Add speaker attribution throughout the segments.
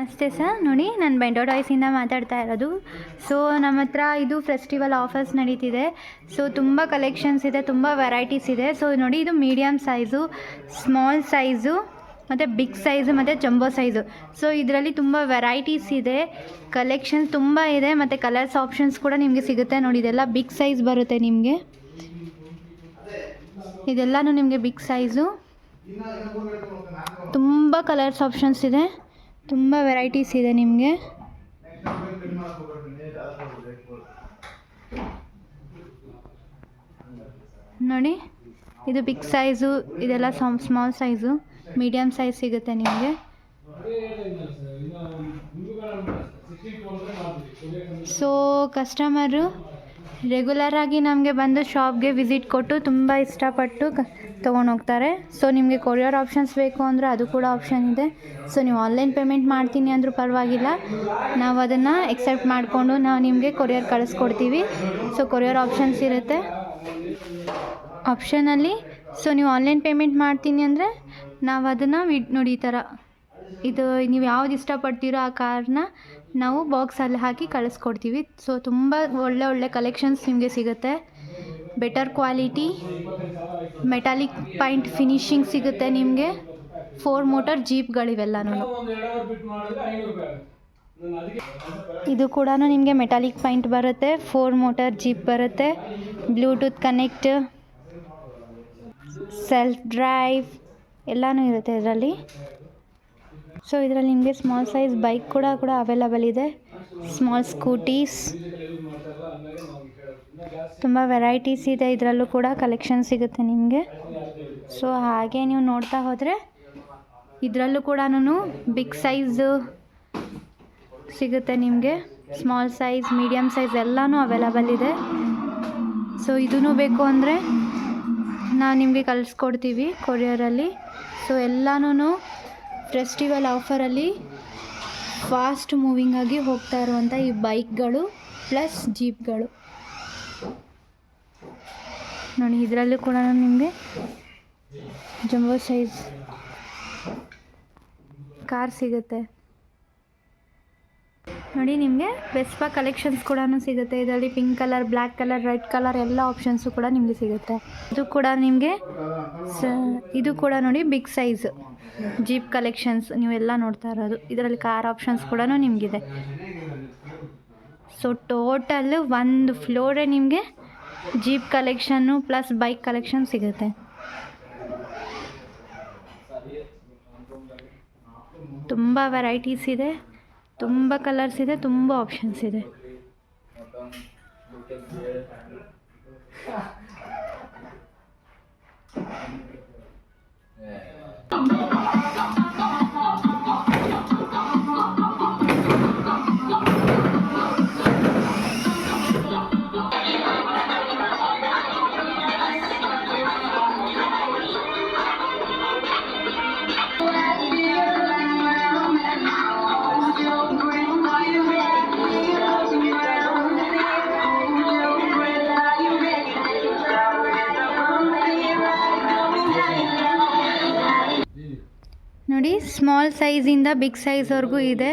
Speaker 1: ನಮಸ್ತೆ ಸರ್, ನೋಡಿ ನಾನು ಬೆಂಡೋ ಟಾಯ್ಸಿಂದ ಮಾತಾಡ್ತಾ ಇರೋದು. ಸೊ ನಮ್ಮ ಹತ್ರ ಇದು ಫೆಸ್ಟಿವಲ್ ಆಫರ್ಸ್ ನಡೀತಿದೆ. ಸೊ ತುಂಬ ಕಲೆಕ್ಷನ್ಸ್ ಇದೆ, ತುಂಬ ವೆರೈಟೀಸ್ ಇದೆ. ಸೊ ನೋಡಿ, ಇದು ಮೀಡಿಯಮ್ ಸೈಜು, ಸ್ಮಾಲ್ ಸೈಜು ಮತ್ತು ಬಿಗ್ ಸೈಜು ಮತ್ತು ಜಂಬೋ ಸೈಜು. ಸೊ ಇದರಲ್ಲಿ ತುಂಬ ವೆರೈಟೀಸ್ ಇದೆ, ಕಲೆಕ್ಷನ್ಸ್ ತುಂಬ ಇದೆ ಮತ್ತು ಕಲರ್ಸ್ ಆಪ್ಷನ್ಸ್ ಕೂಡ ನಿಮಗೆ ಸಿಗುತ್ತೆ. ನೋಡಿ, ಇದೆಲ್ಲ ಬಿಗ್ ಸೈಜ್ ಬರುತ್ತೆ ನಿಮಗೆ. ಇದೆಲ್ಲನೂ ನಿಮಗೆ ಬಿಗ್ ಸೈಜು. ತುಂಬ ಕಲರ್ಸ್ ಆಪ್ಷನ್ಸ್ ಇದೆ, ತುಂಬ ವೆರೈಟೀಸ್ ಇದೆ ನಿಮಗೆ. ನೋಡಿ, ಇದು ಬಿಗ್ ಸೈಜು, ಇದೆಲ್ಲ ಸ್ಮಾಲ್ ಸೈಜು, ಮೀಡಿಯಮ್ ಸೈಜ್ ಸಿಗುತ್ತೆ ನಿಮಗೆ. ಸೊ ಕಸ್ಟಮರು ರೆಗ್ಯುಲರಾಗಿ ನಮಗೆ ಬಂದು ಶಾಪ್ಗೆ ವಿಸಿಟ್ ಕೊಟ್ಟು ತುಂಬ ಇಷ್ಟಪಟ್ಟು ತೊಗೊಂಡೋಗ್ತಾರೆ. ಸೊ ನಿಮಗೆ ಕೊರಿಯರ್ ಆಪ್ಷನ್ಸ್ ಬೇಕು ಅಂದರೆ ಅದು ಕೂಡ ಆಪ್ಷನ್ ಇದೆ. ಸೊ ನೀವು ಆನ್ಲೈನ್ ಪೇಮೆಂಟ್ ಮಾಡ್ತೀನಿ ಅಂದರೂ ಪರವಾಗಿಲ್ಲ, ನಾವು ಅದನ್ನು ಎಕ್ಸೆಪ್ಟ್ ಮಾಡಿಕೊಂಡು ನಾವು ನಿಮಗೆ ಕೊರಿಯರ್ ಕಳಿಸ್ಕೊಡ್ತೀವಿ. ಸೊ ಕೊರಿಯರ್ ಆಪ್ಷನ್ಸ್ ಇರುತ್ತೆ ಆಪ್ಷನಲ್ಲಿ. ಸೊ ನೀವು ಆನ್ಲೈನ್ ಪೇಮೆಂಟ್ ಮಾಡ್ತೀನಿ ಅಂದರೆ ನಾವು ಅದನ್ನು ನೋಡಿ, ಈ ಥರ ಇದು ನೀವು ಯಾವ್ದು ಇಷ್ಟಪಡ್ತೀರೋ ಆ ಕಾರ್ನ ನಾವು ಬಾಕ್ಸಲ್ಲಿ ಹಾಕಿ ಕಳಿಸ್ಕೊಡ್ತೀವಿ. ಸೊ ತುಂಬ ಒಳ್ಳೆ ಕಲೆಕ್ಷನ್ಸ್ ನಿಮಗೆ ಸಿಗುತ್ತೆ. Better quality metallic paint finishing ಸಿಗುತ್ತೆ ನಿಮಗೆ. 4 ಮೋಟರ್ ಜೀಪ್ಗಳಿವೆಲ್ಲನೂ. ಇದು ಕೂಡ ನಿಮಗೆ ಮೆಟಾಲಿಕ್ ಪೈಂಟ್ ಬರುತ್ತೆ, 4 ಮೋಟರ್ ಜೀಪ್ ಬರುತ್ತೆ, ಬ್ಲೂಟೂತ್ ಕನೆಕ್ಟ್, ಸೆಲ್ಫ್ ಡ್ರೈವ್ ಎಲ್ಲನೂ ಇರುತ್ತೆ ಇದರಲ್ಲಿ. ಸೊ ಇದರಲ್ಲಿ ನಿಮಗೆ ಸ್ಮಾಲ್ ಸೈಜ್ ಬೈಕ್ ಕೂಡ ಅವೈಲಬಲ್ ಇದೆ, ಸ್ಮಾಲ್ ಸ್ಕೂಟೀಸ್, ತುಂಬ ವೆರೈಟೀಸ್ ಇದೆ. ಇದರಲ್ಲೂ ಕೂಡ ಕಲೆಕ್ಷನ್ ಸಿಗುತ್ತೆ ನಿಮಗೆ. ಸೊ ಹಾಗೆ ನೀವು ನೋಡ್ತಾ ಹೋದರೆ ಇದರಲ್ಲೂ ಕೂಡ ಬಿಗ್ ಸೈಜು ಸಿಗುತ್ತೆ ನಿಮಗೆ, ಸ್ಮಾಲ್ ಸೈಜ್, ಮೀಡಿಯಮ್ ಸೈಜ್ ಎಲ್ಲನೂ ಅವೈಲಬಲ್ ಇದೆ. ಸೊ ಇದೂ ಬೇಕು ಅಂದರೆ ನಾವು ನಿಮಗೆ ಕಳಿಸ್ಕೊಡ್ತೀವಿ ಕೊರಿಯರಲ್ಲಿ. ಸೊ ಎಲ್ಲನೂ ಫೆಸ್ಟಿವಲ್ ಆಫರಲ್ಲಿ ಫಾಸ್ಟ್ ಮೂವಿಂಗ್ ಆಗಿ ಹೋಗ್ತಾ ಇರುವಂಥ ಈ ಬೈಕ್ಗಳು ಪ್ಲಸ್ ಜೀಪ್ಗಳು ನೋಡಿ. ಇದರಲ್ಲೂ ಕೂಡ ನಿಮಗೆ ಜಂಬೋ ಸೈಜ್ ಕಾರ್ ಸಿಗುತ್ತೆ ನೋಡಿ. ನಿಮಗೆ ವೆಸ್ಪಾ ಕಲೆಕ್ಷನ್ಸ್ ಕೂಡ ಸಿಗುತ್ತೆ ಇದರಲ್ಲಿ. Pink colour, black colour, red colour ಎಲ್ಲ ಆಪ್ಷನ್ಸು ಕೂಡ ನಿಮಗೆ ಸಿಗುತ್ತೆ. ಇದು ಕೂಡ ನಿಮಗೆ ಇದು ಕೂಡ ನೋಡಿ ಬಿಗ್ ಸೈಜ್ ಜೀಪ್ ಕಲೆಕ್ಷನ್ಸ್ ನೀವೆಲ್ಲ ನೋಡ್ತಾ ಇರೋದು. ಇದರಲ್ಲಿ ಕಾರ್ ಆಪ್ಷನ್ಸ್ ಕೂಡ ನಿಮಗಿದೆ. ಸೊ ಟೋಟಲ್ ಒಂದು ಫ್ಲೋರೇ ನಿಮಗೆ jeep collection plus bike collection ಸಿಗುತ್ತೆ. ತುಂಬ ವೆರೈಟೀಸ್ ಇದೆ, ತುಂಬ ಕಲರ್ಸ್ ಇದೆ, ತುಂಬ ಆಪ್ಷನ್ಸ್ ಇದೆ. ನೋಡಿ, ಸ್ಮಾಲ್ ಸೈಜಿಂದ ಬಿಗ್ ಸೈಜ್ವರೆಗೂ ಇದೆ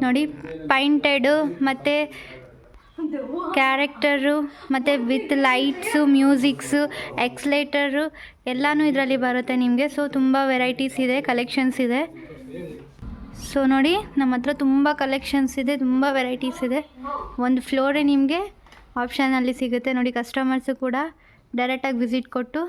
Speaker 1: ನೋಡಿ. ಪೈಂಟೆಡು ಮತ್ತು ಕ್ಯಾರೆಕ್ಟರು ಮತ್ತು ವಿತ್ ಲೈಟ್ಸು, ಮ್ಯೂಸಿಕ್ಸು, ಎಕ್ಸ್ಲೇಟರು ಎಲ್ಲನೂ ಇದರಲ್ಲಿ ಬರುತ್ತೆ ನಿಮಗೆ. ಸೊ ತುಂಬ ವೆರೈಟೀಸ್ ಇದೆ, ಕಲೆಕ್ಷನ್ಸ್ ಇದೆ. ಸೊ ನೋಡಿ, ನಮ್ಮ ಹತ್ರ ತುಂಬ ಕಲೆಕ್ಷನ್ಸ್ ಇದೆ, ತುಂಬ ವೆರೈಟೀಸ್ ಇದೆ. ಒಂದು ಫ್ಲೋರೇ ನಿಮಗೆ ಆಪ್ಷನಲ್ಲಿ ಸಿಗುತ್ತೆ ನೋಡಿ. ಕಸ್ಟಮರ್ಸು ಕೂಡ ಡೈರೆಕ್ಟಾಗಿ ವಿಸಿಟ್ ಕೊಟ್ಟು